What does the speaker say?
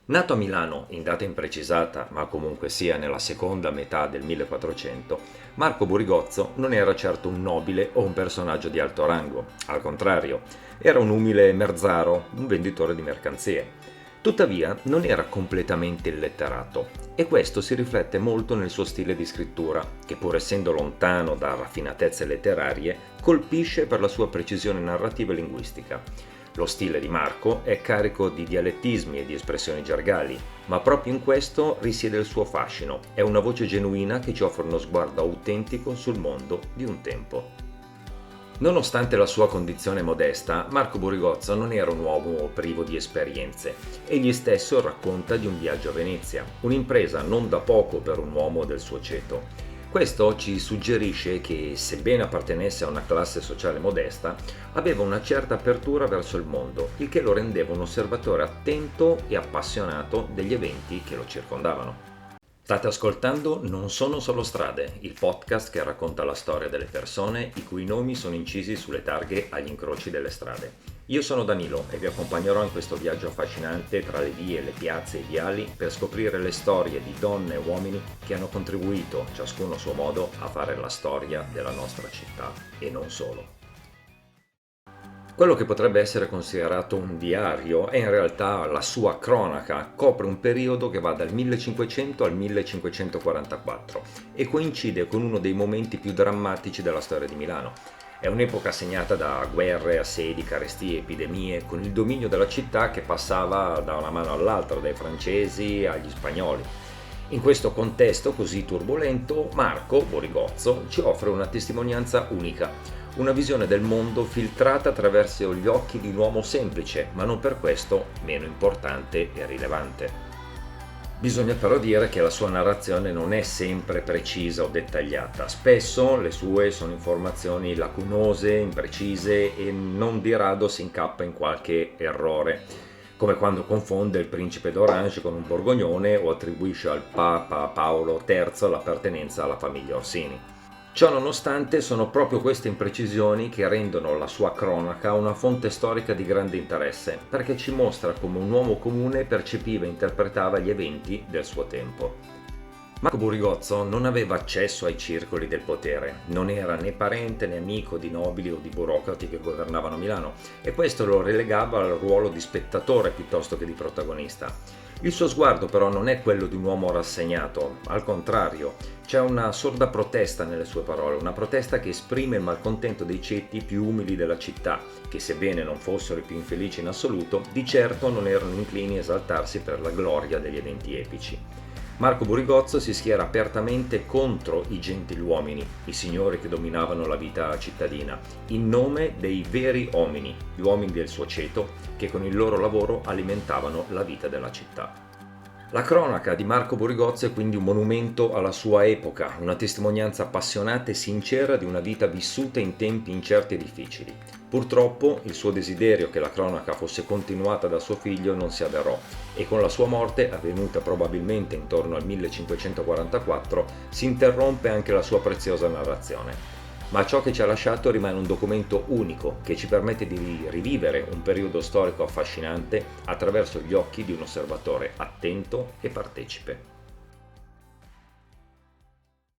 Nato a Milano in data imprecisata, ma comunque sia nella seconda metà del 1400, Marco Burigozzo non era certo un nobile o un personaggio di alto rango, al contrario, era un umile merzaro, un venditore di mercanzie. Tuttavia non era completamente illetterato e questo si riflette molto nel suo stile di scrittura, che pur essendo lontano da raffinatezze letterarie, colpisce per la sua precisione narrativa e linguistica. Lo stile di Marco è carico di dialettismi e di espressioni gergali, ma proprio in questo risiede il suo fascino. È una voce genuina che ci offre uno sguardo autentico sul mondo di un tempo. Nonostante la sua condizione modesta, Marco Burigozzo non era un uomo privo di esperienze. Egli stesso racconta di un viaggio a Venezia, un'impresa non da poco per un uomo del suo ceto. Questo ci suggerisce che, sebbene appartenesse a una classe sociale modesta, aveva una certa apertura verso il mondo, il che lo rendeva un osservatore attento e appassionato degli eventi che lo circondavano. State ascoltando Non sono solo strade, il podcast che racconta la storia delle persone i cui nomi sono incisi sulle targhe agli incroci delle strade. Io sono Danilo e vi accompagnerò in questo viaggio affascinante tra le vie, le piazze e i viali per scoprire le storie di donne e uomini che hanno contribuito, ciascuno a suo modo, a fare la storia della nostra città e non solo. Quello che potrebbe essere considerato un diario è in realtà la sua cronaca, copre un periodo che va dal 1500 al 1544 e coincide con uno dei momenti più drammatici della storia di Milano. È un'epoca segnata da guerre, assedi, carestie, epidemie, con il dominio della città che passava da una mano all'altra, dai francesi agli spagnoli. In questo contesto così turbolento, Marco Burigozzo ci offre una testimonianza unica, una visione del mondo filtrata attraverso gli occhi di un uomo semplice, ma non per questo meno importante e rilevante. Bisogna però dire che la sua narrazione non è sempre precisa o dettagliata, spesso le sue sono informazioni lacunose, imprecise e non di rado si incappa in qualche errore, come quando confonde il principe d'Orange con un borgognone o attribuisce al Papa Paolo III l'appartenenza alla famiglia Orsini. Ciò nonostante sono proprio queste imprecisioni che rendono la sua cronaca una fonte storica di grande interesse, perché ci mostra come un uomo comune percepiva e interpretava gli eventi del suo tempo. Marco Burigozzo non aveva accesso ai circoli del potere, non era né parente né amico di nobili o di burocrati che governavano Milano e questo lo relegava al ruolo di spettatore piuttosto che di protagonista. Il suo sguardo però non è quello di un uomo rassegnato, al contrario, c'è una sorda protesta nelle sue parole, una protesta che esprime il malcontento dei ceti più umili della città, che sebbene non fossero i più infelici in assoluto, di certo non erano inclini a esaltarsi per la gloria degli eventi epici. Marco Burigozzo si schiera apertamente contro i gentiluomini, i signori che dominavano la vita cittadina, in nome dei veri uomini, gli uomini del suo ceto, che con il loro lavoro alimentavano la vita della città. La cronaca di Marco Burigozzo è quindi un monumento alla sua epoca, una testimonianza appassionata e sincera di una vita vissuta in tempi incerti e difficili. Purtroppo il suo desiderio che la cronaca fosse continuata da suo figlio non si avverò e con la sua morte, avvenuta probabilmente intorno al 1544, si interrompe anche la sua preziosa narrazione. Ma ciò che ci ha lasciato rimane un documento unico che ci permette di rivivere un periodo storico affascinante attraverso gli occhi di un osservatore attento e partecipe.